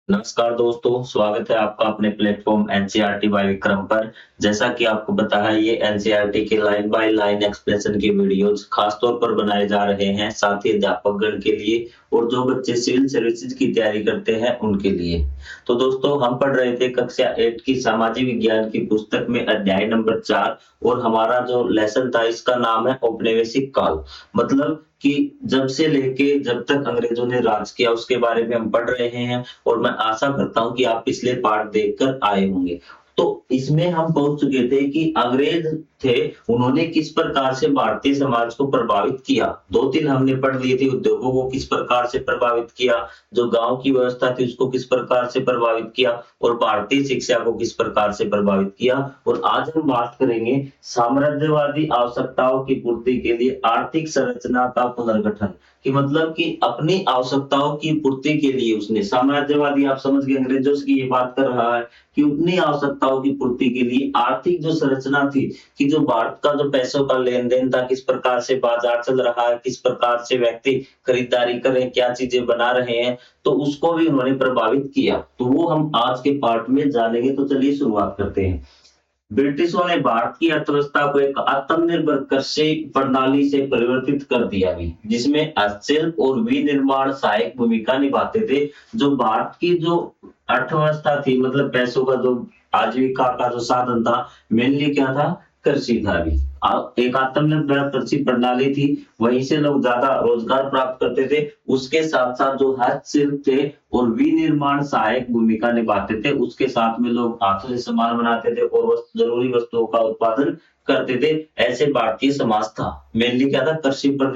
नमस्कार दोस्तों, स्वागत है आपका अपने प्लेटफॉर्म एनसीईआरटी बाय विक्रम पर। जैसा कि आपको पता है, ये एनसीईआरटी के लाइन बाय लाइन एक्सप्लेनेशन के वीडियोस खास तौर पर बनाए जा रहे हैं, साथ ही अध्यापकगण के लिए और जो बच्चे सिविल सर्विसेज की तैयारी करते हैं उनके लिए। तो दोस्तों, हम पढ़ रहे थे कक्षा 8 की सामाजिक विज्ञान की पुस्तक में अध्याय नंबर 4 और हमारा जो लेसन था इसका नाम है औपनिवेशिक काल। मतलब कि जब से लेके जब तक अंग्रेजों ने राज किया उसके बारे में हम पढ़ रहे हैं। और मैं आशा करता हूँ कि आप पिछले पार्ट देखकर आए होंगे। तो इसमें हम पहुंच चुके थे कि अंग्रेज थे, उन्होंने किस प्रकार से भारतीय समाज को प्रभावित किया। 2-3 हमने पढ़ लिए थे, उद्योगों को किस प्रकार से प्रभावित किया, जो गांव की व्यवस्था थी उसको किस प्रकार से प्रभावित किया और भारतीय शिक्षा को किस प्रकार से प्रभावित किया। और आज हम बात करेंगे साम्राज्यवादी आवश्यकताओं की पूर्ति के लिए आर्थिक संरचना का पुनर्गठन। कि मतलब कि अपनी आवश्यकताओं की पूर्ति के लिए उसने, साम्राज्यवादी आप समझ गए, अंग्रेजों की ये बात कर रहा है कि अपनी आवश्यकताओं की पूर्ति के लिए आर्थिक जो संरचना थी, कि जो भारत का जो पैसों का लेन देन था, किस प्रकार से बाजार चल रहा है, किस प्रकार से व्यक्ति खरीदारी कर रहे हैं, क्या चीजें बना रहे हैं, तो उसको भी उन्होंने प्रभावित किया। तो वो हम आज के पार्ट में जानेंगे। तो चलिए शुरुआत करते हैं। ब्रिटिशों ने भारत की अर्थव्यवस्था को एक आत्मनिर्भर कृषि प्रणाली से परिवर्तित कर दिया भी, जिसमें हस्तशिल्प और विनिर्माण सहायक भूमिका निभाते थे। जो भारत की जो अर्थव्यवस्था थी, मतलब पैसों का जो आजीविका का जो साधन था, मेनली क्या था, कृषि था। अभी एक आत्मनिर्भर कृषि प्रणाली थी, वहीं से लोग ज्यादा रोजगार प्राप्त करते थे। उसके साथ साथ जो हस्तशिल्प थे और विनिर्माण सहायक भूमिका निभाते थे, उसके साथ में लोग हाथों से सामान बनाते थे और जरूरी वस्तुओं का उत्पादन करते थे। ऐसे भारतीय समाज था, मेनली क्या था, कृषि पर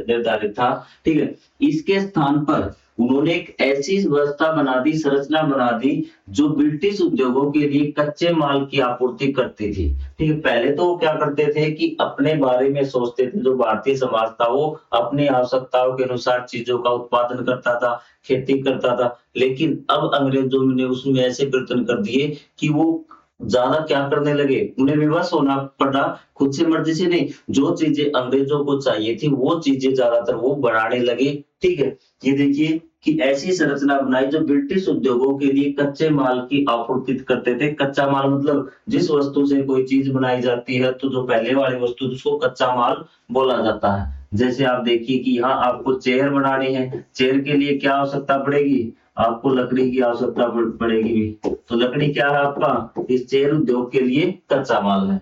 निर्धारित था। ठीक है। इसके स्थान पर उन्होंने एक ऐसी व्यवस्था बना दी, संरचना बना दी, जो ब्रिटिश उद्योगों के लिए कच्चे माल की आपूर्ति करती थी। ठीक है। पहले तो वो क्या करते थे कि अपने बारे में सोचते थे, जो भारतीय समाज था वो अपनी आवश्यकताओं के अनुसार चीजों का उत्पादन करता था, खेती करता था। लेकिन अब अंग्रेजों ने उसमें ऐसे परिवर्तन कर दिए कि वो ज्यादा क्या करने लगे, उन्हें विवश होना पड़ा, खुद से मर्जी से नहीं। जो चीजें अंग्रेजों को चाहिए थी वो चीजें ज्यादातर वो बनाने लगे। ठीक है। ये देखिए कि ऐसी संरचना बनाई जो ब्रिटिश उद्योगों के लिए कच्चे माल की आपूर्ति करते थे। कच्चा माल मतलब जिस वस्तु से कोई चीज बनाई जाती है, तो जो पहले वाली वस्तु उसको कच्चा माल बोला जाता है। जैसे आप देखिए कि यहाँ आपको चेयर बनानी है, चेयर के लिए क्या आवश्यकता पड़ेगी, आपको लकड़ी की आवश्यकता पड़ेगी। तो लकड़ी क्या है आपका, इस चेयर उद्योग के लिए कच्चा माल है।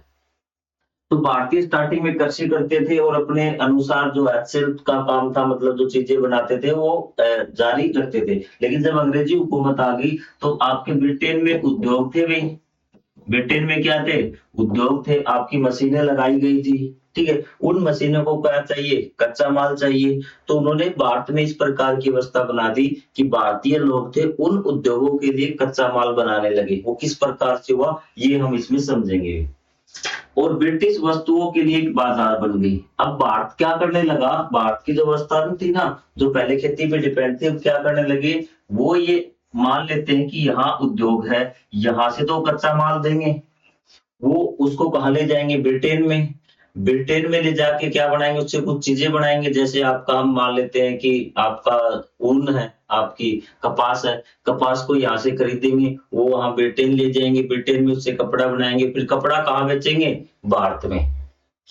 तो भारतीय स्टार्टिंग में कृषि करते थे और अपने अनुसार जो हस्तशिल्प का काम था, मतलब जो चीजें बनाते थे वो जारी करते थे। लेकिन जब अंग्रेजी हुकूमत आ गई तो आपके ब्रिटेन में उद्योग थे भाई। ब्रिटेन में क्या थे, उद्योग थे, आपकी मशीनें लगाई गई थी। ठीक है। उन मशीनों को क्या चाहिए, कच्चा माल चाहिए। तो उन्होंने भारत में इस प्रकार की व्यवस्था बना दी कि भारतीय लोग थे उन उद्योगों के लिए कच्चा माल बनाने लगे। वो किस प्रकार से हुआ ये हम इसमें समझेंगे। और ब्रिटिश वस्तुओं के लिए एक बाजार बन गई। अब भारत क्या करने लगा, भारत की जो व्यवस्था थी ना, जो पहले खेती पे डिपेंड थे, क्या करने लगे, वो ये मान लेते हैं कि यहाँ उद्योग है, यहाँ से तो कच्चा माल देंगे, वो उसको कहाँ ले जाएंगे, ब्रिटेन में। ब्रिटेन में ले जाके क्या बनाएंगे, उससे कुछ चीजें बनाएंगे। जैसे आपका हम मान लेते हैं कि आपका ऊन है, आपकी कपास है, कपास को यहाँ से खरीदेंगे, वो वहां ब्रिटेन ले जाएंगे, ब्रिटेन में उससे कपड़ा बनाएंगे, फिर कपड़ा कहाँ बेचेंगे, भारत में।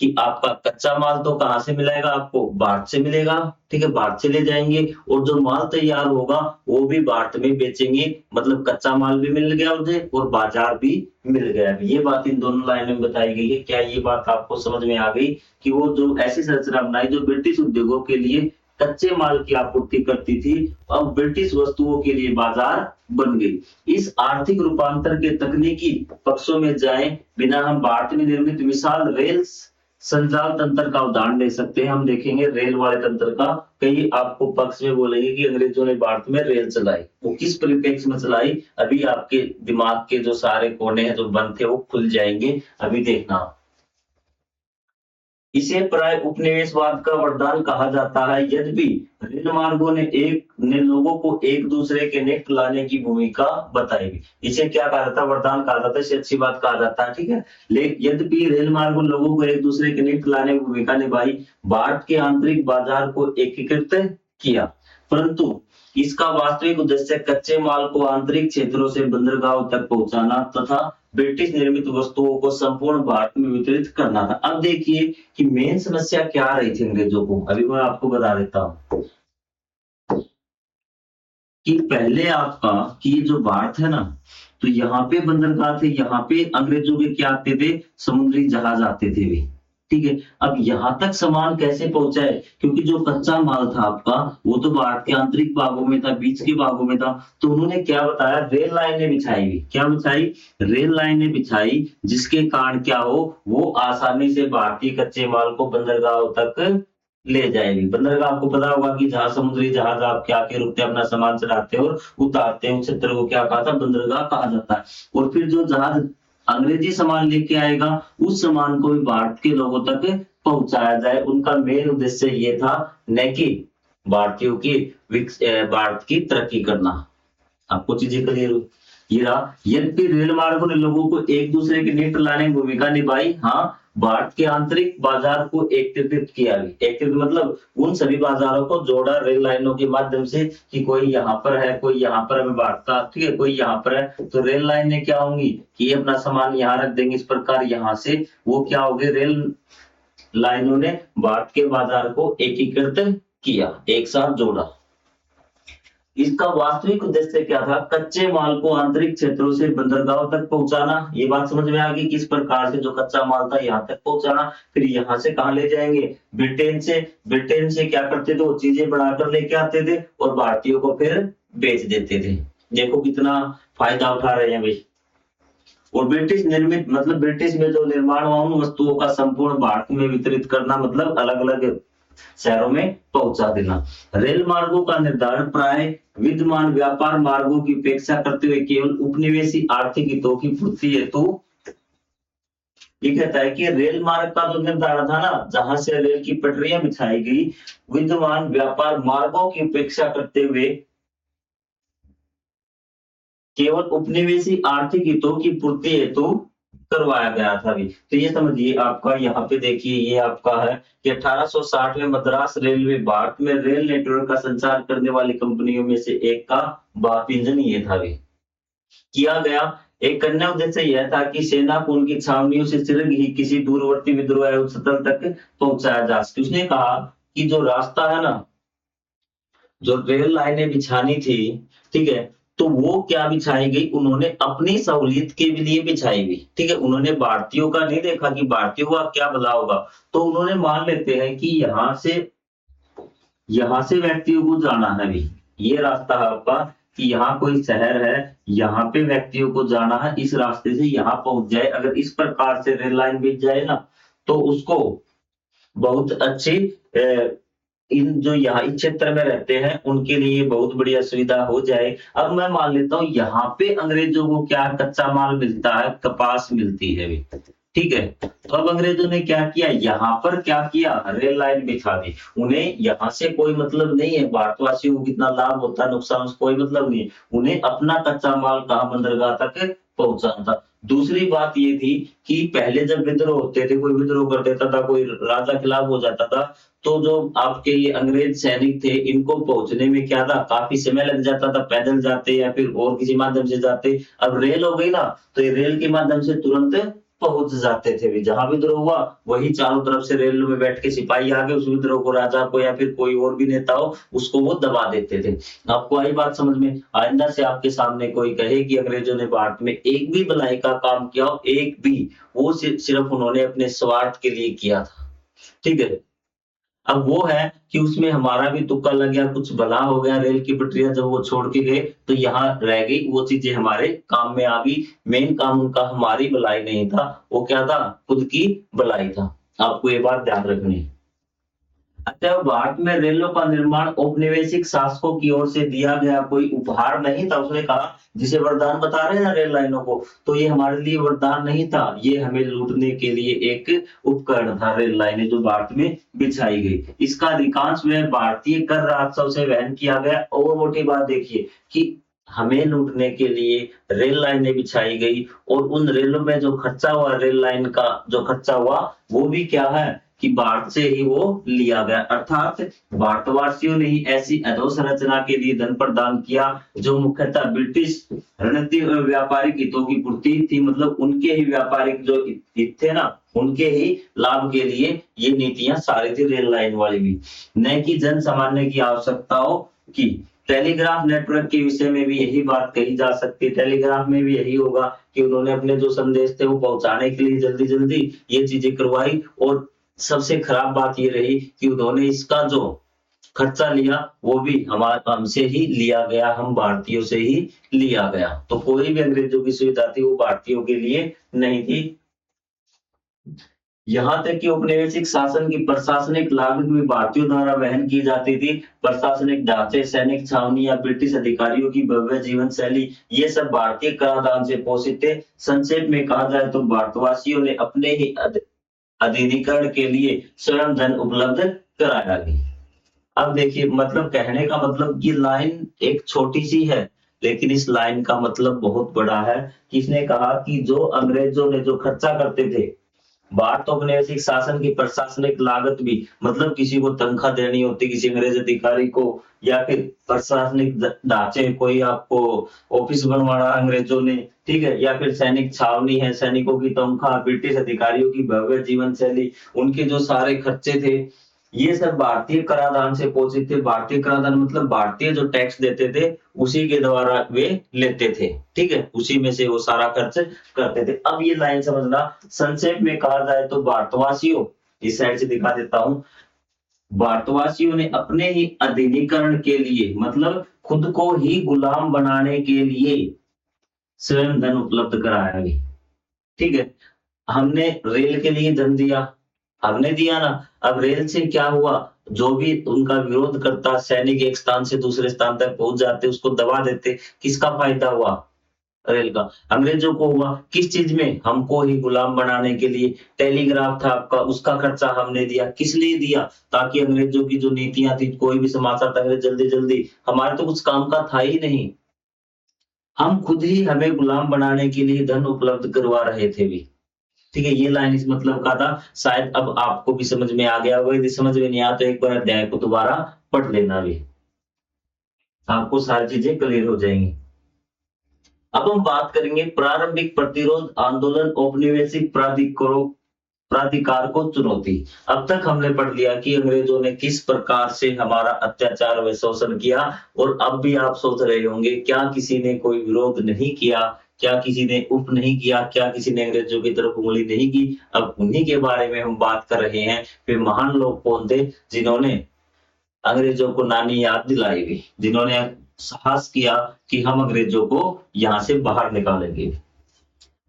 कि आपका कच्चा माल तो कहाँ से मिलेगा, आपको भारत से मिलेगा। ठीक है। भारत से ले जाएंगे और जो माल तैयार होगा वो भी भारत में बेचेंगे। मतलब कच्चा माल भी मिल गया उसे और बाजार भी मिल गया। ये बात इन दोनों लाइन में बताई गई है। क्या ये बात आपको समझ में आ गई कि वो जो ऐसी संरचना बनाई जो ब्रिटिश उद्योगों के लिए कच्चे माल की आपूर्ति करती थी, अब ब्रिटिश वस्तुओं के लिए बाजार बन गई। इस आर्थिक रूपांतर के तकनीकी पक्षों में जाए बिना हम भारत में निर्मित विशाल रेल संजाल तंत्र का उदाहरण ले सकते हैं। हम देखेंगे रेल वाले तंत्र का, कई आपको पक्ष में बोलेंगे कि अंग्रेजों ने भारत में रेल चलाई, वो किस परिप्रेक्ष्य में चलाई, अभी आपके दिमाग के जो सारे कोने हैं जो बंद थे वो खुल जाएंगे, अभी देखना। इसे प्राय उपनिवेशवाद का वरदान कहा जाता है। यद्यपि रेल मार्गों ने लोगों को एक दूसरे के निकट लाने की भूमिका बताई। इसे क्या कहा जाता है, वरदान कहा जाता है, इसे अच्छी बात कहा जाता है। ठीक है। लेकिन यद्यपि रेल मार्गों लोगों को एक दूसरे के निकट लाने की भूमिका निभाई, भारत के आंतरिक बाजार को एकीकृत किया, परंतु इसका वास्तविक उद्देश्य कच्चे माल को आंतरिक क्षेत्रों से बंदरगाहों तक पहुंचाना तथा ब्रिटिश निर्मित वस्तुओं को संपूर्ण भारत में वितरित करना था। अब देखिए कि मेन समस्या क्या आ रही थी अंग्रेजों को, अभी मैं आपको बता देता हूँ कि पहले आपका कि जो भारत है ना, तो यहाँ पे बंदरगाह थे, यहाँ पे अंग्रेजों के क्या आते थे, समुद्री जहाज आते थे भी, ठीक है। अब यहाँ तक सामान कैसे पहुंचाए, क्योंकि जो कच्चा माल था आपका वो तो भारत के आंतरिक भागों में था, बीच के भागों में था, तो उन्होंने क्या बताया, रेल लाइनें बिछाई हुई, क्या बिछाई, रेल लाइनें बिछाई, जिसके कारण क्या हो, वो आसानी से भारतीय कच्चे माल को बंदरगाहों तक ले जाएगी। बंदरगाह आपको पता होगा कि जहां समुद्री जहाज आपके आके रुकते हैं, अपना सामान चढ़ाते हैं और उतारते हैं, उस क्षेत्र को क्या कहा था, बंदरगाह कहा जाता है। और फिर जो जहाज अंग्रेजी सामान लेके आएगा, उस सामान को भी भारत के लोगों तक पहुंचाया जाए। उनका मेन उद्देश्य ये था, न कि भारतीयों की भारत की तरक्की करना। आपको चीजें क्लियर हुई? ये रहा। यद्यपि रेल मार्गों ने लोगों को एक दूसरे के निकट लाने की भूमिका निभाई, हाँ, भारत के आंतरिक बाजार को एकीकृत किया। एकीकृत मतलब उन सभी बाजारों को जोड़ा रेल लाइनों के माध्यम से, कि कोई यहाँ पर है, कोई यहाँ पर है, भारत का, ठीक है, कोई यहाँ पर है, तो रेल लाइनें क्या होंगी कि ये अपना सामान यहाँ रख देंगे। इस प्रकार यहाँ से वो क्या हो गए, रेल लाइनों ने भारत के बाजार को एकीकृत किया, एक साथ जोड़ा। इसका वास्तविक उद्देश्य क्या था, कच्चे माल को आंतरिक क्षेत्रों से बंदरगाहों तक पहुंचाना। ये बात समझ में आ गई, किस प्रकार से जो कच्चा माल था यहाँ तक पहुंचाना, फिर यहाँ से कहां ले जाएंगे, ब्रिटेन से। ब्रिटेन से क्या करते थे, वो चीजें बनाकर लेके आते थे और भारतीयों को फिर बेच देते थे। देखो कितना फायदा उठा रहे हैं भाई। और ब्रिटिश निर्मित मतलब ब्रिटिश में जो निर्माण हुआ उन वस्तुओं का संपूर्ण भारत में वितरित करना, मतलब अलग अलग शहरों में पहुंचा देना। रेल मार्गों का निर्धारण प्राय विद्यमान व्यापार मार्गों की उपेक्षा करते हुए केवल उपनिवेशी आर्थिक हितों की पूर्ति हेतु, ये कहता है कि रेल मार्ग का जो निर्धारण था ना, जहां से रेल की पटरियां बिछाई गई, विद्यमान व्यापार मार्गों की उपेक्षा करते हुए केवल उपनिवेशी आर्थिक हितों की पूर्ति हेतु करवाया गया था भी। तो ये समझिए आपका, यहाँ पे देखिए ये आपका है कि 1860 में मद्रास रेलवे भारत में रेल नेटवर्क का संचार करने वाली कंपनियों में से एक का बाप इंजन ये था भी किया गया। एक अन्य उद्देश्य यह था कि सेना को उनकी छावनियों से शीघ्र ही किसी दूरवर्ती विद्रोह या स्थल तक पहुंचाया जा सके। उसने कहा कि जो रास्ता है ना, जो रेल लाइनें बिछानी थी, ठीक है, तो वो क्या बिछाई गई, उन्होंने अपनी सहूलियत के लिए बिछाई गई, ठीक है। उन्होंने भारतीयों का नहीं देखा कि भारतीयों का क्या भला होगा, तो उन्होंने मान लेते हैं कि यहाँ से व्यक्तियों को जाना है भी, ये रास्ता है आपका कि यहाँ कोई शहर है, यहाँ पे व्यक्तियों को जाना है, इस रास्ते से यहाँ पहुंच जाए। अगर इस प्रकार से रेल लाइन बिछ जाए ना, तो उसको बहुत अच्छी इन जो यहाँ इस क्षेत्र में रहते हैं उनके लिए बहुत बड़ी असुविधा हो जाए। अब मैं मान लेता हूँ यहाँ पे अंग्रेजों को क्या कच्चा माल मिलता है, कपास मिलती है भी, ठीक है। तो अब अंग्रेजों ने क्या किया, यहाँ पर क्या किया, रेल लाइन बिछा दी। उन्हें यहाँ से कोई मतलब नहीं है, भारतवासियों को कितना लाभ होता है, नुकसान, कोई मतलब नहीं है। उन्हें अपना कच्चा माल कहाँ, बंदरगाह तक पहुंचाना था। दूसरी बात ये थी कि पहले जब विद्रोह होते थे, कोई विद्रोह कर देता था, कोई राजा खिलाफ हो जाता था, तो जो आपके ये अंग्रेज सैनिक थे, इनको पहुंचने में क्या था, काफी समय लग जाता था, पैदल जाते या फिर और किसी माध्यम से जाते। अब रेल हो गई ना, तो ये रेल के माध्यम से तुरंत पहुंच जाते थे भी। जहां विद्रोह हुआ वही चारों तरफ से रेल में बैठ के सिपाही आगे उस विद्रोह को, राजा को या फिर कोई और भी नेता हो, उसको वो दबा देते थे। आपको आई बात समझ में? आइंदा से आपके सामने कोई कहे कि अंग्रेजों ने भारत में एक भी भलाई का काम किया हो, एक भी, वो सिर्फ उन्होंने अपने स्वार्थ के लिए किया था, ठीक है। अब वो है कि उसमें हमारा भी तुक्का लग गया, कुछ भला हो गया, रेल की पटरियां जब वो छोड़ के गए तो यहाँ रह गई, वो चीजें हमारे काम में आ गई। मेन काम उनका हमारी भलाई नहीं था, वो क्या था, खुद की भलाई था। आपको ये बात ध्यान रखनी है। अतः भारत में रेलों का निर्माण औपनिवेशिक शासकों की ओर से दिया गया कोई उपहार नहीं था। उसने कहा, जिसे वरदान बता रहे हैं ना रेल लाइनों को, तो ये हमारे लिए वरदान नहीं था, ये हमें लूटने के लिए एक उपकरण था। रेल लाइनें जो भारत में बिछाई गई, इसका अधिकांश व्यय भारतीय कर राजस्व से वहन किया गया। और मोटी बात देखिए कि हमें लूटने के लिए रेल लाइनें बिछाई गई, और उन रेलों में जो खर्चा हुआ, रेल लाइन का जो खर्चा हुआ, वो भी क्या है, कि भारत से ही वो लिया गया, अर्थात भारतवासियों ने ही ऐसी अधोसंरचना के लिए धन प्रदान किया जो मुख्यतः ब्रिटिश रणनीतिक और व्यापारिक हितों की पूर्ति थी। मतलब उनके ही व्यापारिक जो हित थे ना, उनके ही लाभ के लिए ये नीतियां सारी थी, रेल लाइन वाली भी, न कि जन सामान्य की आवश्यकताओं की। टेलीग्राफ नेटवर्क के विषय में भी यही बात कही जा सकती है। टेलीग्राफ में भी यही होगा कि उन्होंने अपने जो संदेश थे वो पहुंचाने के लिए जल्दी जल्दी ये चीजें करवाई, और सबसे खराब बात ये रही कि उन्होंने इसका जो खर्चा लिया वो भी हमसे ही लिया गया, हम भारतीयों से ही लिया गया। तो कोई भी अंग्रेजों की सुविधा थी वो भारतीयों के लिए नहीं थी। यहाँ तक कि औपनिवेशिक शासन की प्रशासनिक लागत भी भारतीयों द्वारा वहन की जाती थी। प्रशासनिक ढांचे, सैनिक छावनी या ब्रिटिश अधिकारियों की भव्य जीवन शैली, ये सब भारतीय कराधान से पोषित थे। संक्षेप में कहा जाए तो भारतवासियों ने अपने ही अधिनिकरण के लिए स्वयं धन उपलब्ध कराया गया। अब देखिए, मतलब कहने का मतलब ये लाइन एक छोटी सी है, लेकिन इस लाइन का मतलब बहुत बड़ा है। किसने कहा कि जो अंग्रेजों ने जो खर्चा करते थे, भारत औपनिवेशिक शासन की प्रशासनिक लागत भी, मतलब किसी को तनख्वाह देनी होती किसी अंग्रेज अधिकारी को, या फिर प्रशासनिक ढांचे, कोई आपको ऑफिस बनवाना अंग्रेजों ने, ठीक है, या फिर सैनिक छावनी है, सैनिकों की तनख्वाह, ब्रिटिश अधिकारियों की भव्य जीवन शैली, उनके जो सारे खर्चे थे, ये सब भारतीय कराधान से पोषित थे। भारतीय कराधान मतलब भारतीय जो टैक्स देते थे उसी के द्वारा वे लेते थे, ठीक है, उसी में से वो सारा खर्च करते थे। अब ये लाइन समझना, संक्षेप में कहा जाए तो भारतवासियों, इस साइड से दिखा देता हूं, भारतवासियों ने अपने ही अधिनिकरण के लिए, मतलब खुद को ही गुलाम बनाने के लिए स्वयं धन उपलब्ध कराया गया, ठीक है। हमने रेल के लिए धन दिया, हमने दिया ना। अब रेल से क्या हुआ, जो भी उनका विरोध करता, सैनिक एक स्थान से दूसरे स्थान तक पहुंच जाते, उसको दबा देते, किसका फायदा हुआ, रेल का। अंग्रेजों को हुआ, किस चीज में, हमको ही गुलाम बनाने के लिए। टेलीग्राफ था आपका, उसका खर्चा हमने दिया, किस लिए दिया, ताकि अंग्रेजों की जो नीतियां थी, कोई भी समाचार था जल्दी जल्दी, हमारे तो कुछ काम का था ही नहीं, हम खुद ही हमें गुलाम बनाने के लिए धन उपलब्ध करवा रहे थे भी, ठीक है। ये लाइन इस मतलब का था। शायद अब आपको भी समझ में आ गया होगा, यदि समझ में नहीं आया तो एक बार अध्याय को दोबारा पढ़ लेना भी, आपको सारी चीजें क्लियर हो जाएंगी। अब हम बात करेंगे प्रारंभिक प्रतिरोध आंदोलन, औपनिवेशिक प्राधिकार को चुनौती। अब तक हमने पढ़ लिया कि अंग्रेजों ने किस प्रकार से हमारा अत्याचार व शोषण किया, और अब भी आप सोच रहे होंगे क्या किसी ने कोई विरोध नहीं किया, क्या किसी ने उप नहीं किया, क्या किसी ने अंग्रेजों की तरफ उंगली नहीं की। अब उन्हीं के बारे में हम बात कर रहे हैं। वे महान लोग कौन थे जिन्होंने अंग्रेजों को नानी याद दिलाई भी, जिन्होंने साहस किया कि हम अंग्रेजों को यहाँ से बाहर निकालेंगे।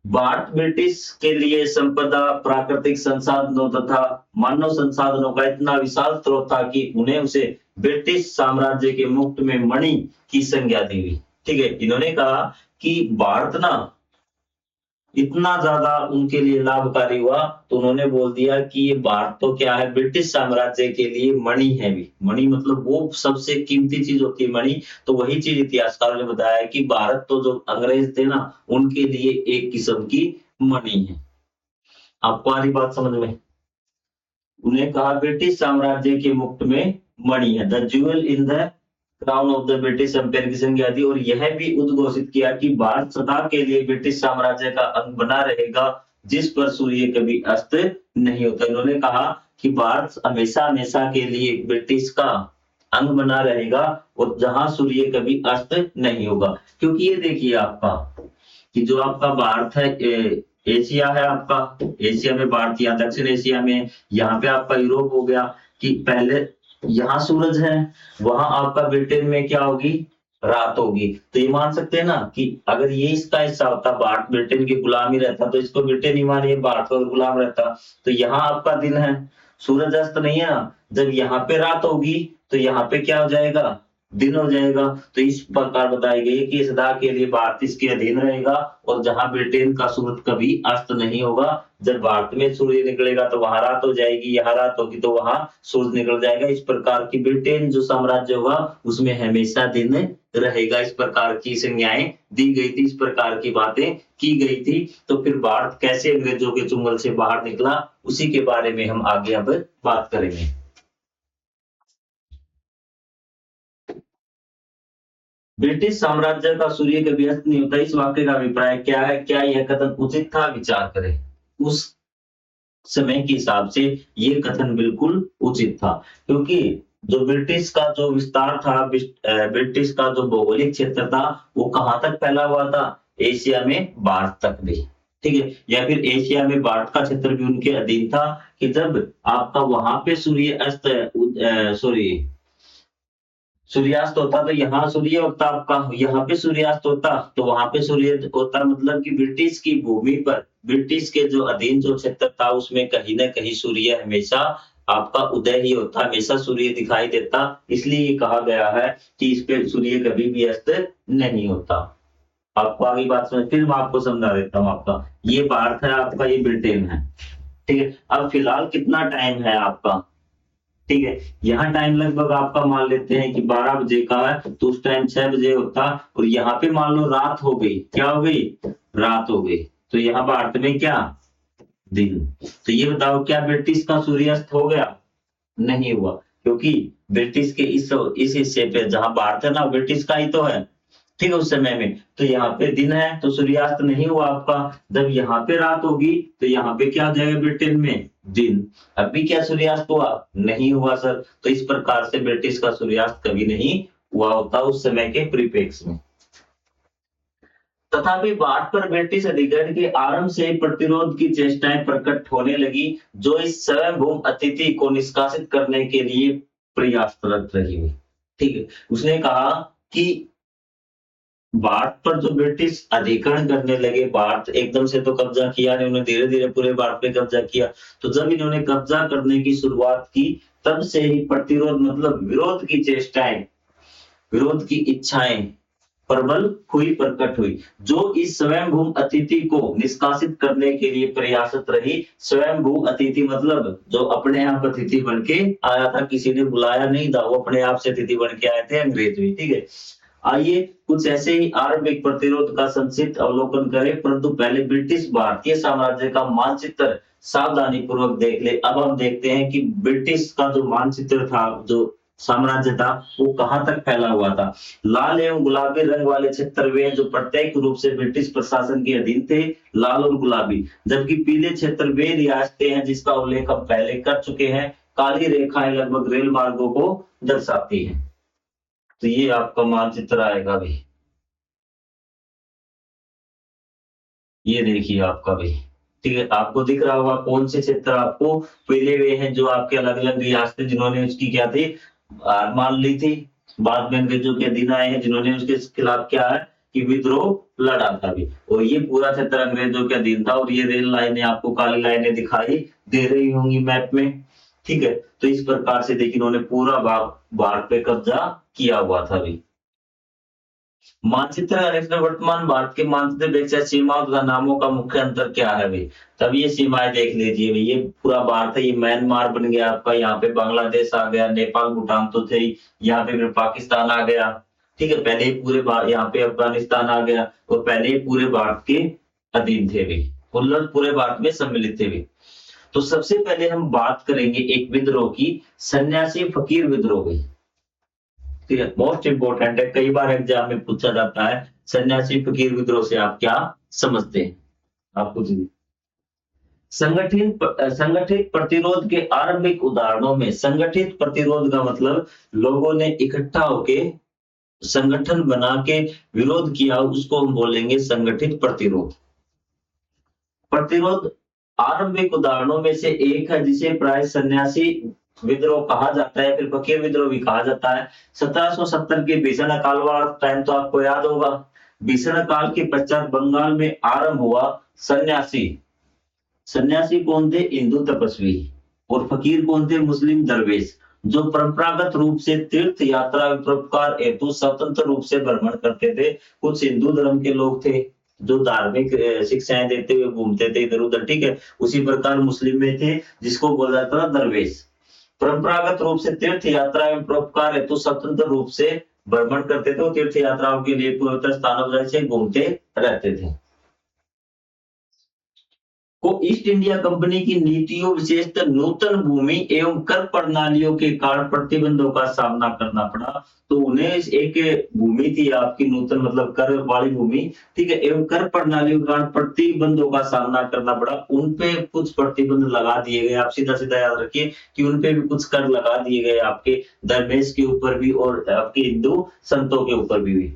भारत ब्रिटिश के लिए संपदा, प्राकृतिक संसाधनों तथा मानव संसाधनों का इतना विशाल स्रोत था कि उन्हें उसे ब्रिटिश साम्राज्य के मुक्त में मणि की संज्ञा दी गई, ठीक है। इन्होंने कहा कि भारत ना इतना ज्यादा उनके लिए लाभकारी हुआ, तो उन्होंने बोल दिया कि ये भारत तो क्या है, ब्रिटिश साम्राज्य के लिए मणि है भी। मणि मतलब वो सबसे कीमती चीज होती है मणि, तो वही चीज इतिहासकारों ने बताया है कि भारत तो जो अंग्रेज थे ना, उनके लिए एक किस्म की मणि है। आपको आ रही बात समझ में? उन्हें कहा ब्रिटिश साम्राज्य के मुक्त में मणि है, the jewel in the crown of the British empire की संज्ञा दी, और यह भी उद्घोषित किया कि भारत सदा के लिए ब्रिटिश साम्राज्य का अंग बना रहेगा, जिस पर सूर्य कभी अस्त नहीं होता। इन्होंने कहा कि भारत हमेशा हमेशा के लिए ब्रिटिश का अंग बना रहेगा, और जहां सूर्य कभी अस्त नहीं होगा। क्योंकि ये देखिए आपका कि जो आपका भारत है, एशिया है आपका, एशिया में भारत, या दक्षिण एशिया में, यहाँ पे आपका यूरोप हो गया, कि पहले यहाँ सूरज है, वहां आपका ब्रिटेन में क्या होगी, रात होगी। तो ये मान सकते हैं ना कि अगर ये इसका हिस्सा होता, भारत ब्रिटेन की गुलामी रहता, तो इसको ब्रिटेन ही मानिए, भारत का गुलाम रहता। तो यहाँ आपका दिन है, सूरज अस्त नहीं है ना, जब यहाँ पे रात होगी तो यहाँ पे क्या हो जाएगा, दिन हो जाएगा। तो इस प्रकार बताई गई कि सदा के लिए भारत इसके अधीन रहेगा और जहां ब्रिटेन का सूरज कभी अस्त नहीं होगा। जब भारत में सूर्य निकलेगा तो वहां रात हो जाएगी, यहाँ रात होगी तो वहां सूरज निकल जाएगा। इस प्रकार की ब्रिटेन जो साम्राज्य होगा उसमें हमेशा दिन रहेगा। इस प्रकार की संज्ञाएं दी गई थी, इस प्रकार की बातें की गई थी। तो फिर भारत कैसे अंग्रेजों के चुंगल से बाहर निकला, उसी के बारे में हम आगे अब बात करेंगे। ब्रिटिश साम्राज्य का सूर्य कभी अस्त नहीं होता, इस वाक्य का अभिप्राय क्या है? क्या यह कथन उचित था? विचार करें। उस समय के हिसाब से ये कथन बिल्कुल उचित था, क्योंकि जो ब्रिटिश का जो विस्तार था, ब्रिटिश का जो भौगोलिक क्षेत्र था, वो कहां तक फैला हुआ था? एशिया में भारत तक भी, ठीक है। या फिर एशिया में भारत का क्षेत्र भी उनके अधीन था कि जब आपका वहां पे सूर्य अस्त सॉरी सूर्यास्त होता तो यहाँ सूर्य होता आपका, यहाँ पे सूर्यास्त होता तो वहां पे सूर्य होता। मतलब कि ब्रिटिश की भूमि पर, ब्रिटिश के जो अधीन जो क्षेत्र था उसमें कहीं ना कहीं सूर्य हमेशा आपका उदय ही होता, हमेशा सूर्य दिखाई देता। इसलिए ये कहा गया है कि इस पे सूर्य कभी भी अस्त नहीं होता। आपको आगे बात समझ, फिर मैं आपको समझा देता हूँ। आपका ये भारत है, आपका ये ब्रिटेन है, ठीक है। अब फिलहाल कितना टाइम है आपका, ठीक है। यहाँ टाइम लगभग आपका मान लेते हैं कि 12 बजे का है, तो उस टाइम 6 बजे होता। और यहाँ पे मान लो रात हो गई, क्या हो गई? रात हो गई। तो यहाँ भारत में क्या? दिन। तो ये बताओ क्या ब्रिटिश का सूर्यास्त हो गया? नहीं हुआ, क्योंकि ब्रिटिश के इस हिस्से पे जहां भारत है ना, ब्रिटिश का ही तो है, ठीक है। उस समय में तो यहाँ पे दिन है तो सूर्यास्त नहीं हुआ आपका। जब यहाँ पे रात होगी तो यहाँ पे क्या हो जाएगा ब्रिटेन में? दिन। अभी क्या सूर्यास्त हुआ? नहीं हुआ सर। तो इस प्रकार से ब्रिटिश का सूर्यास्त कभी नहीं हुआ होता उस समय के परिप्रेक्ष्य में। तथापि भारत पर ब्रिटिश अधिग्रहण के आरंभ से ही प्रतिरोध की चेष्टाएं प्रकट होने लगी, जो इस स्वयंभू अतिथि को निष्कासित करने के लिए प्रयासरत रही हुई, ठीक है। उसने कहा कि भारत पर जो ब्रिटिश अधिकरण करने लगे, भारत एकदम से तो कब्जा किया नहीं, उन्होंने धीरे धीरे पूरे भारत पे कब्जा किया। तो जब इन्होंने कब्जा करने की शुरुआत की, तब से ही प्रतिरोध मतलब विरोध की चेष्टाएं, विरोध की इच्छाएं प्रबल हुई, प्रकट हुई, जो इस स्वयंभू अतिथि को निष्कासित करने के लिए प्रयासरत रही। स्वयंभू अतिथि मतलब जो अपने आप अतिथि बन के आया था, किसी ने बुलाया नहीं था, वो अपने आप से अतिथि बन के आए थे अंग्रेज भी, ठीक है। आइए कुछ ऐसे ही आरंभिक प्रतिरोध का संक्षिप्त अवलोकन करें, परंतु पहले ब्रिटिश भारतीय साम्राज्य का मानचित्र सावधानी पूर्वक देख ले। अब हम देखते हैं कि ब्रिटिश का जो मानचित्र था, जो साम्राज्य था, वो कहां तक फैला हुआ था। लाल एवं गुलाबी रंग वाले क्षेत्र वे जो प्रत्येक रूप से ब्रिटिश प्रशासन के अधीन थे, लाल और गुलाबी। जबकि पीले क्षेत्र वे रियासतें हैं जिसका उल्लेख हम पहले कर चुके हैं। काली रेखाएं लगभग रेल मार्गों को दर्शाती हैं। तो ये आपका मानचित्र आएगा भी, ये देखिए आपका भी, ठीक है। आपको दिख रहा होगा कौन से क्षेत्र आपको पहले वे हैं, जो आपके अलग अलग रियासतें जिन्होंने उसकी क्या थी, हार मान ली थी। बाद में अंग्रेजों के अधीन आए हैं जिन्होंने उसके खिलाफ क्या है कि विद्रोह लड़ा था भी। और ये पूरा क्षेत्र अंग्रेजों के अधीन था। और ये रेल लाइनें आपको काली लाइनें दिखाई दे रही होंगी मैप में, ठीक है। तो इस प्रकार से देखिए इन्होंने पूरा भारत पे कब्जा किया हुआ था भी। मानचित्र और इसमें वर्तमान भारत के मानचित्र अपेक्षा सीमाओं तथा नामों का मुख्य अंतर क्या है भाई? तब ये सीमाएं देख लीजिए भाई। ये पूरा भारत है, ये म्यांमार बन गया आपका, यहाँ पे बांग्लादेश आ गया, नेपाल भूटान तो थे ही, यहाँ पे फिर पाकिस्तान आ गया, ठीक है। पहले ही पूरे यहाँ पे अफगानिस्तान आ गया, और पहले ही पूरे भारत के अधीन थे भाई, पूरे भारत में सम्मिलित थे भाई। तो सबसे पहले हम बात करेंगे एक विद्रोह की, सन्यासी फकीर विद्रोह की, ठीक है। मोस्ट इंपोर्टेंट है, कई बार एग्जाम में पूछा जाता है सन्यासी फकीर विद्रोह से आप क्या समझते हैं? आप कुछ नहीं। संगठित प्रतिरोध के आरंभिक उदाहरणों में, संगठित प्रतिरोध का मतलब लोगों ने इकट्ठा होके संगठन बना के विरोध किया, उसको हम बोलेंगे संगठित प्रतिरोध। प्रतिरोध आरंभिक उदाहरणों में से एक है, जिसे प्राय सन्यासी विद्रोह कहा जाता है, फिर फकीर विद्रोह भी कहा जाता है। 1770 के भीषण अकाल वाला टाइम तो आपको याद होगा। भीषण अकाल के पश्चात बंगाल में आरंभ हुआ सन्यासी। सन्यासी कौन थे? हिंदू तपस्वी। और फकीर कौन थे? मुस्लिम दरवेश। जो परंपरागत रूप से तीर्थ यात्रा परोपकार हेतु स्वतंत्र रूप से भ्रमण करते थे। कुछ हिंदू धर्म के लोग थे जो धार्मिक शिक्षाएं देते हुए घूमते थे इधर उधर, ठीक है। उसी प्रकार मुस्लिम में थे जिसको बोला जाता था दरवेश। परंपरागत रूप से तीर्थ यात्रा एवं परोपकार हेतु स्वतंत्र रूप से भ्रमण करते थे, तीर्थ यात्राओं के लिए पवित्र स्थानों से घूमते रहते थे। को ईस्ट इंडिया कंपनी की नीतियों विशेषकर नूतन भूमि एवं कर प्रणालियों के कारण प्रतिबंधों का सामना करना पड़ा। तो उन्हें एक भूमि थी आपकी नूतन मतलब कर वाली भूमि, ठीक है, एवं कर प्रणालियों के कारण प्रतिबंधों का सामना करना पड़ा। उन पे कुछ प्रतिबंध लगा दिए गए, आप सीधा सीधा याद रखिए कि उन पे भी कुछ कर लगा दिए गए, आपके धर्मेश के ऊपर भी और आपके हिंदू संतों के ऊपर भी।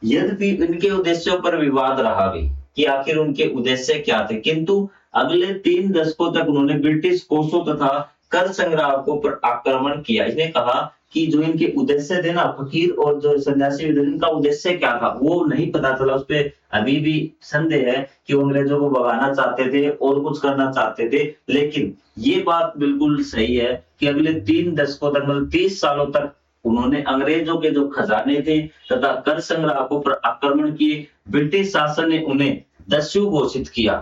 यद्यपि इनके उद्देश्यों पर विवाद रहा भी कि आखिर उनके उद्देश्य क्या थे, किंतु अगले 3 दशकों तक उन्होंने ब्रिटिश कोषों तथा कर संग्राहकों पर आक्रमण किया। इसने कहा कि जो इनके उद्देश्य थे ना, फकीर और जो सन्यासी इनका उद्देश्य क्या था वो नहीं पता चला। उस पर अभी भी संदेह है कि वो अंग्रेजों को भगाना चाहते थे और कुछ करना चाहते थे। लेकिन ये बात बिल्कुल सही है कि अगले 3 दशकों तक मतलब 30 सालों तक उन्होंने अंग्रेजों के जो खजाने थे तथा कर संग्राहकों पर आक्रमण किए। ब्रिटिश शासन ने उन्हें दस्यु घोषित किया।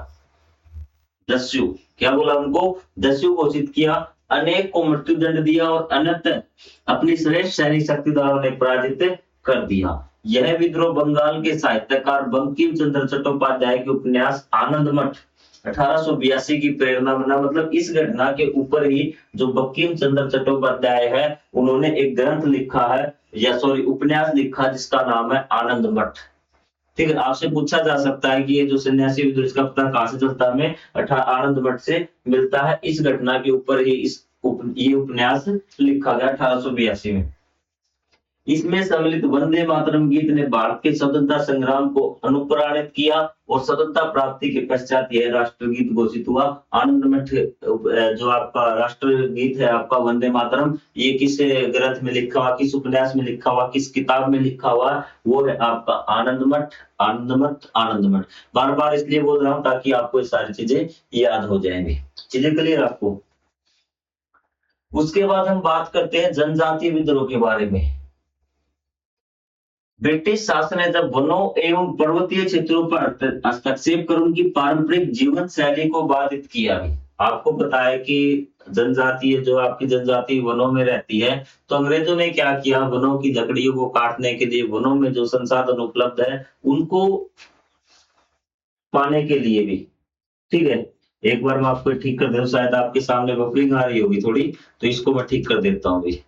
दस्यु क्या बोला उनको? दस्यु घोषित किया। अनेक को मृत्युदंड दिया और अन्यतः अपनी श्रेष्ठ सैनिक शक्ति द्वारा उन्हें पराजित कर दिया। यह विद्रोह बंगाल के साहित्यकार बंकिम चंद्र चट्टोपाध्याय के उपन्यास आनंद मठ 1882 की प्रेरणा बना। मतलब इस घटना के ऊपर ही जो बंकिम चंद्र चट्टोपाध्याय है उन्होंने एक ग्रंथ लिखा है या सॉरी उपन्यास लिखा जिसका नाम है आनंद मठ। ठीक है, आपसे पूछा जा सकता है कि ये जो सन्यासी विद्रोह इसका पता कहां से चलता है? हमें आनंद मठ से मिलता है। इस घटना के ऊपर ही ये उपन्यास लिखा गया 1882 में। इसमें सम्मिलित वंदे मातरम गीत ने भारत के स्वतंत्रता संग्राम को अनुप्राणित किया और स्वतंत्रता प्राप्ति के पश्चात यह राष्ट्रगीत घोषित हुआ। आनंद मठ जो आपका राष्ट्रगीत है आपका वंदे मातरम, ये किस ग्रंथ में लिखा हुआ, किस उपन्यास में लिखा हुआ, किस किताब में लिखा हुआ? वो है आपका आनंद मठ। आनंद मठ, आनंद मठ। बार बार इसलिए बोल रहा हूं ताकि आपको ये सारी चीजें याद हो जाएंगी। चीजें क्लियर आपको? उसके बाद हम बात करते हैं जनजातीय विद्रोह के बारे में। ब्रिटिश शासन ने जब वनों एवं पर्वतीय क्षेत्रों पर हस्तक्षेप कर उनकी पारंपरिक जीवन शैली को बाधित किया। आपको पता है कि जनजातीय जो आपकी जनजाति वनों में रहती है, तो अंग्रेजों ने क्या किया, वनों की लकड़ियों को काटने के लिए, वनों में जो संसाधन उपलब्ध है उनको पाने के लिए भी, ठीक है। एक बार मैं आपको ठीक कर देता हूं, शायद आपके सामने बफरिंग आ रही होगी थोड़ी, तो इसको मैं ठीक कर देता हूँ अभी।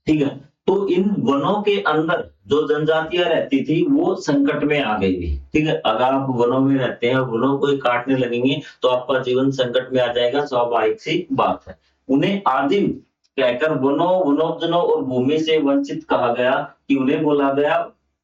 ठीक है, तो इन वनों के अंदर जो जनजातियां रहती थी वो संकट में आ गई थी। ठीक है, अगर आप वनों में रहते हैं, वनों को काटने लगेंगे तो आपका जीवन संकट में आ जाएगा, स्वाभाविक सी बात है। उन्हें आदिम कहकर वनों, वनोपजनों और भूमि से वंचित कहा गया कि उन्हें बोला गया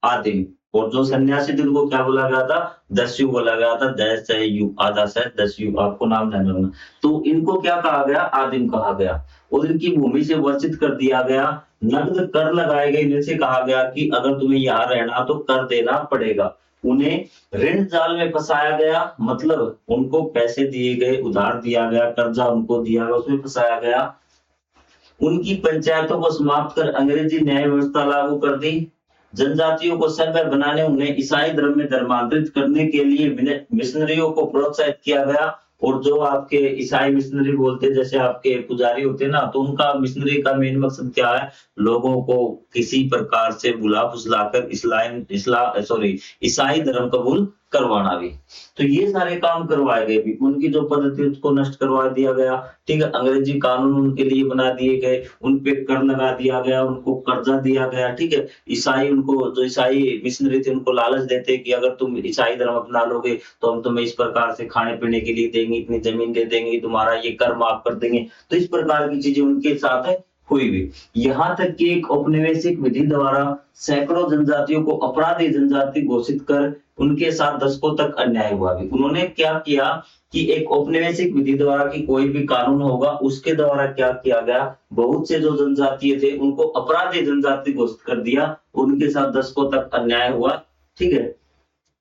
आदिम। और जो सन्यासी थे उनको क्या बोला गया था? दस्यु बोला गया था। दस्यु, आधा से दस्यु, आपको नाम ध्यान रखना। तो इनको क्या कहा गया? आदिम कहा गया। और इनकी भूमि से वंचित कर दिया गया। नग्न कर लगाए गए, जिनसे कहा गया कि अगर तुम्हें यहाँ रहना तो कर देना पड़ेगा। उन्हें ऋण जाल में फंसाया गया, मतलब उनको पैसे दिए गए, उधार दिया गया, कर्जा उनको दिया गया, उसमें फंसाया गया। उनकी पंचायतों को समाप्त कर अंग्रेजी न्याय व्यवस्था लागू कर दी। जनजातियों को सभ्य बनाने, उन्हें ईसाई धर्म में धर्मांतरित करने के लिए मिशनरियों को प्रोत्साहित किया गया। और जो आपके ईसाई मिशनरी बोलते हैं, जैसे आपके पुजारी होते हैं ना, तो उनका मिशनरी का मेन मकसद क्या है? लोगों को किसी प्रकार से बुला फुसलाकर ईसाई धर्म कबूल करवाना भी। तो ये सारे काम करवाए गए भी। उनकी जो पद्धति उसको नष्ट करवा दिया गया। ठीक है, अंग्रेजी कानून उनके लिए बना दिए गए, उन पे कर लगा दिया गया, उनको कर्जा दिया गया। ठीक है, ईसाई उनको जो ईसाई मिशनरी थे उनको लालच देते कि अगर तुम ईसाई धर्म अपना लोगे तो हम तुम्हें इस प्रकार से खाने पीने के लिए देंगे, इतनी जमीन दे देंगे, तुम्हारा ये कर माफ कर देंगे। तो इस प्रकार की चीजें उनके साथ हुई भी। यहाँ तक कि एक औपनिवेशिक विधि द्वारा सैकड़ों जनजातियों को अपराधी जनजाति घोषित कर उनके साथ दशकों तक अन्याय हुआ भी। उन्होंने क्या किया कि एक औपनिवेशिक विधि द्वारा की कोई भी कानून होगा उसके द्वारा क्या किया गया, बहुत से जो जनजातीय थे उनको अपराधी जनजाति घोषित कर दिया, उनके साथ दशकों तक अन्याय हुआ। ठीक है,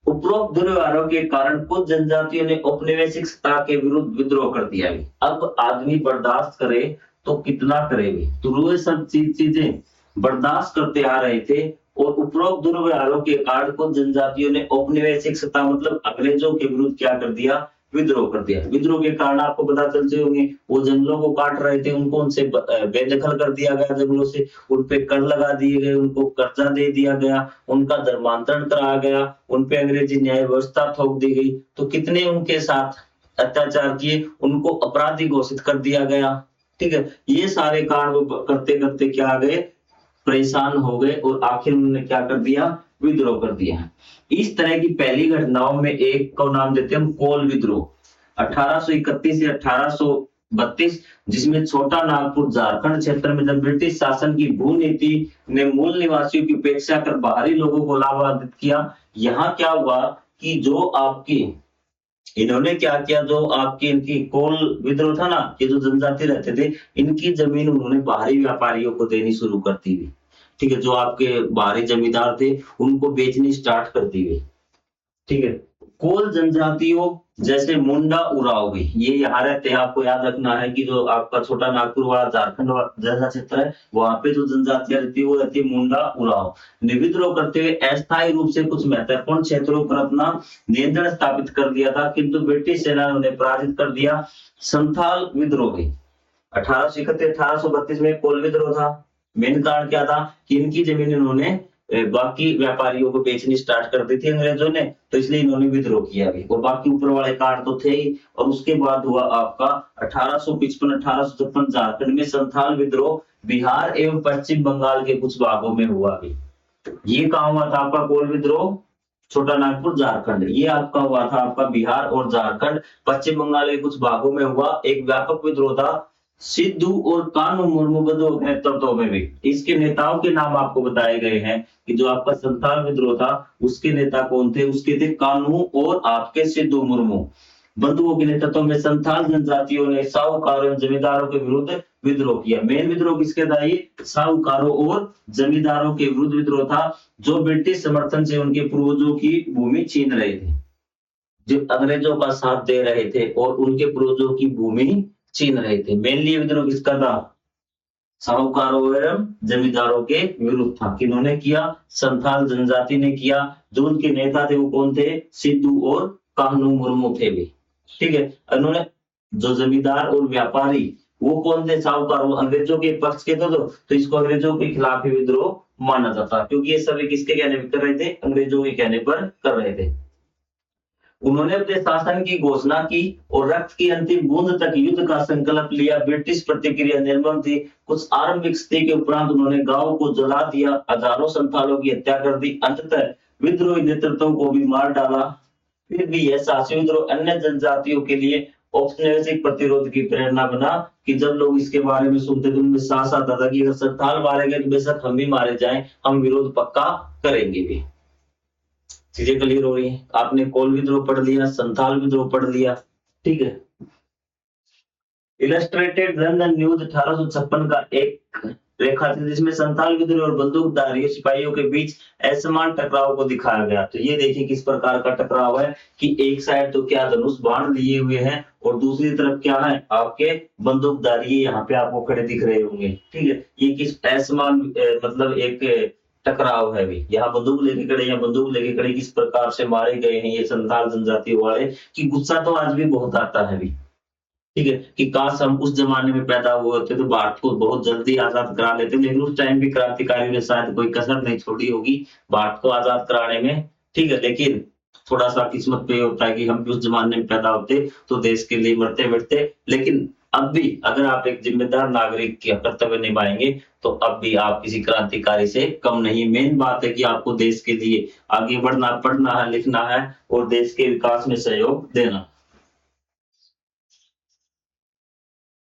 उपरोक्त दुर्व्यवहारों के कारण कुछ जनजातियों ने औपनिवेशिक सत्ता के विरुद्ध विद्रोह कर दिया। अब आदमी बर्दाश्त करे तो कितना करेंगे, तो ये सब चीजें बर्दाश्त करते आ रहे थे और उपरोक्त दुर्व्यवहारों के कारण कुछ जनजातियों ने औपनिवेशिक सत्ता मतलब अंग्रेजों के विरुद्ध क्या कर दिया, विद्रोह कर दिया। विद्रोह के कारण आपको पता चलते होंगे, वो जंगलों को काट रहे थे, उनको उनसे बेदखल कर दिया गया जंगलों से, उन पे कर लगा दिए गए, उनको कर्जा दे दिया गया, उनका धर्मांतरण कराया गया, उन पे अंग्रेजी न्याय व्यवस्था थोप दी गई। तो कितने उनके साथ अत्याचार किए, उनको अपराधी घोषित कर दिया गया। ठीक है, ये सारे कारण करते करते क्या आ गए, परेशान हो गए और आखिर उन्होंने क्या कर दिया, विद्रोह कर दिया। इस तरह की पहली घटनाओं में एक को नाम देते हैं हम कोल विद्रोह 1831 से 1832, जिसमें छोटा नागपुर झारखंड क्षेत्र में जब ब्रिटिश शासन की भूनीति ने मूल निवासियों की उपेक्षा कर बाहरी लोगों को लाभान्वित किया। यहाँ क्या हुआ कि जो आपकी इन्होंने क्या किया, जो आपकी इनकी कोल विद्रोह था ना, ये जो जनजाति रहते थे, इनकी जमीन उन्होंने बाहरी व्यापारियों को देनी शुरू कर दी हुई। ठीक है, जो आपके बाहरी जमींदार थे उनको बेचनी स्टार्ट कर दी हुई। ठीक है, कोल जनजातियों जैसे मुंडा उराव भी ये यहाँ रहते हैं। आपको याद रखना है कि जो आपका छोटा नागपुर वाला झारखंड जैसा क्षेत्र है, वहां पे जो जनजातियां रहती है वो रहती है मुंडा उराव। विद्रोह करते हुए अस्थायी रूप से कुछ महत्वपूर्ण क्षेत्रों पर अपना नियंत्रण स्थापित कर दिया था, किंतु ब्रिटिश सेना ने उन्हें पराजित कर दिया। संथाल विद्रोह भी 1831-1832 में कोल विद्रोह था। मेन कारण क्या था कि इनकी जमीन इन्होंने बाकी व्यापारियों को बेचनी स्टार्ट कर दी थी अंग्रेजों ने, तो इसलिए इन्होंने विद्रोह किया भी, और बाकी ऊपर वाले कारण तो थे ही। और उसके बाद हुआ आपका 1855-1856 झारखंड में संथाल विद्रोह बिहार एवं पश्चिम बंगाल के कुछ भागों में हुआ भी। ये कहाँ हुआ था आपका कोल विद्रोह, छोटा नागपुर झारखंड। ये आपका हुआ था आपका बिहार और झारखंड पश्चिम बंगाल के कुछ भागों में हुआ। एक व्यापक विद्रोह था, सिद्धू और कान्हू मुर्मू के नेतृत्व में भी। इसके नेताओं के नाम आपको बताए गए हैं कि जो आपका संथाल विद्रोह था उसके नेता कौन थे, उसके थे कान्हू और आपके सिद्धू मुर्मू। बंधुओं के नेतृत्व में संथाल जनजातियों ने साहूकारों और जमींदारों के विरुद्ध विद्रोह किया। मेन विद्रोह किसके था, ये साहूकारों और जमींदारों के विरुद्ध विद्रोह था, जो ब्रिटिश समर्थन से उनके पूर्वजों की भूमि छीन रहे थे, जो अंग्रेजों का साथ दे रहे थे और उनके पूर्वजों की भूमि छीन रहे थे। मेनली विद्रोह किसका था, साहूकारों एवं जमींदारों के विरुद्ध था। किन्होंने किया, संथाल जनजाति ने किया। जो उनके नेता थे वो कौन थे, सिद्धू और कान्हू मुर्मू थे भी। ठीक है, उन्होंने जो जमींदार और व्यापारी वो कौन थे, साहूकार, वो अंग्रेजों के पक्ष के थे, तो इसको अंग्रेजों के खिलाफ ही विद्रोह माना जाता, क्योंकि ये सभी किसके कहने पर कर रहे थे, अंग्रेजों के कहने पर कर रहे थे। उन्होंने अपने शासन की घोषणा की और रक्त की अंतिम बूंद तक युद्ध का संकल्प लिया। ब्रिटिश प्रतिक्रिया निर्मम थी। कुछ आरंभिक स्थिति के उपरांत उन्होंने गांव को जला दिया, हजारों संथालों की हत्या कर दी, अंततः विद्रोही नेतृत्व को भी मार डाला। फिर भी यह शासी विद्रोह अन्य जनजातियों के लिए औपनिवेशिक प्रतिरोध की प्रेरणा बना, कि जब लोग इसके बारे में सुनते थे उनमें साहस आता था कि अगर संथाल मारे गए तो बेशक हम भी मारे जाएं, हम विरोध पक्का करेंगे भी। चीजें क्लियर हो रही है। आपने कोल विद्रोह पढ़ लिया, संथाल विद्रोह पढ़ लिया। ठीक है, इलस्ट्रेटेड लंदन न्यूज 1856 का एक रेखाचित्र जिसमें संथाल विद्रोह और बंदूकधारी सिपाहियों के बीच असमान टकराव को दिखाया गया। तो ये देखिए किस प्रकार का टकराव है कि एक साइड तो क्या धनुष बाण लिए हुए हैं और दूसरी तरफ क्या है, आपके बंदूकधारी यहाँ पे आपको खड़े दिख रहे होंगे। ठीक है, ये किस असमान मतलब एक टकराव है भी, यहाँ बंदूक लेके खड़े, यहाँ बंदूक लेके खड़े, किस प्रकार से मारे गए हैं ये संथाल जनजाति वाले, कि गुस्सा तो आज भी बहुत आता है भी। ठीक है, कि काश हम उस जमाने में पैदा हुए होते तो भारत को बहुत जल्दी आजाद करा लेते, लेकिन उस टाइम भी क्रांतिकारियों ने शायद कोई कसर नहीं छोड़ी होगी भारत को आजाद कराने में। ठीक है, लेकिन थोड़ा सा किस्मत पे होता है कि हम भी उस जमाने में पैदा होते तो देश के लिए मरते मिटते। लेकिन अब भी अगर आप एक जिम्मेदार नागरिक का कर्तव्य निभाएंगे तो अब भी आप किसी क्रांतिकारी से कम नहीं। मेन बात है कि आपको देश के लिए आगे बढ़ना, पढ़ना है, लिखना है और देश के विकास में सहयोग देना।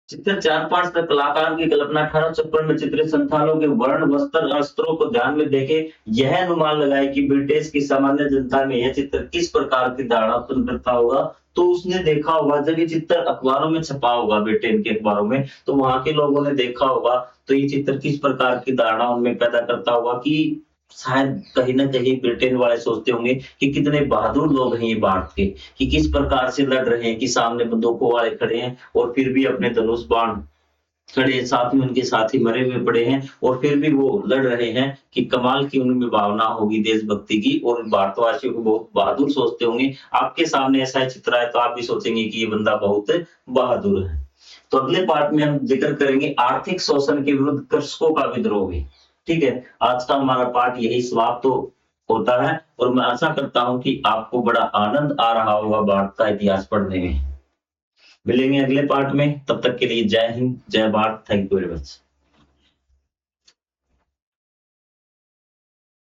चित्र 4-5 तक कलाकार की कल्पना 1856 में चित्रित संथालों के वर्ण, वस्त्र, अस्त्रों को ध्यान में देखे यह अनुमान लगाए कि ब्रिटिश की सामान्य जनता में यह चित्र किस प्रकार की धारणा उत्पन्न करता होगा। तो उसने देखा होगा जब ये चित्र अखबारों में छपा होगा, ब्रिटेन के अखबारों में, तो वहां के लोगों ने देखा होगा तो ये चित्र किस प्रकार की धारणा उनमें पैदा करता होगा कि शायद कहीं न कहीं ब्रिटेन वाले सोचते होंगे कि कितने बहादुर लोग हैं ये भारत के, कि किस प्रकार से लड़ रहे हैं, कि सामने बंदूकों वाले खड़े हैं और फिर भी अपने धनुष बाण खड़े, साथ ही उनके साथी मरे हुए पड़े हैं और फिर भी वो लड़ रहे हैं, कि कमाल की उनमें भावना होगी देशभक्ति की और भारतवासियों को बहुत बहादुर सोचते होंगे। आपके सामने ऐसा चित्र है तो आप भी सोचेंगे कि ये बंदा बहुत बहादुर है। तो अगले पार्ट में हम जिक्र करेंगे आर्थिक शोषण के विरुद्ध कृषकों का विद्रोह भी। ठीक है, आज का हमारा पार्ट यही समाप्त तो होता है और मैं आशा करता हूं कि आपको बड़ा आनंद आ रहा होगा भारत का इतिहास पढ़ने में। मिलेंगे अगले पार्ट में, तब तक के लिए जय हिंद, जय Bharat, thank you very much.